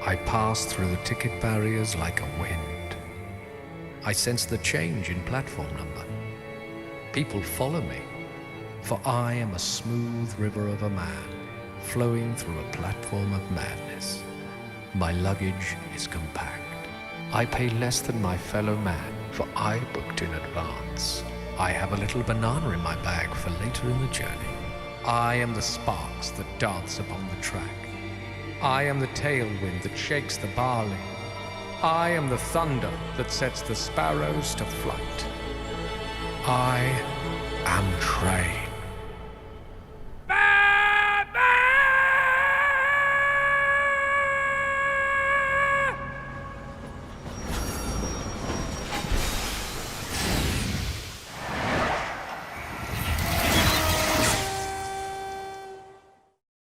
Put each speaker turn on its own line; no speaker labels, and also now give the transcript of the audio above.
I pass through the ticket barriers like a wind. I sense the change in platform number. People follow me, for I am a smooth river of a man flowing through a platform of madness. My luggage is compact. I pay less than my fellow man, for I booked in advance. I have a little banana in my bag for later in the journey. I am the sparks that dance upon the track. I am the tailwind that shakes the barley. I am the thunder that sets the sparrows to flight. I am Train.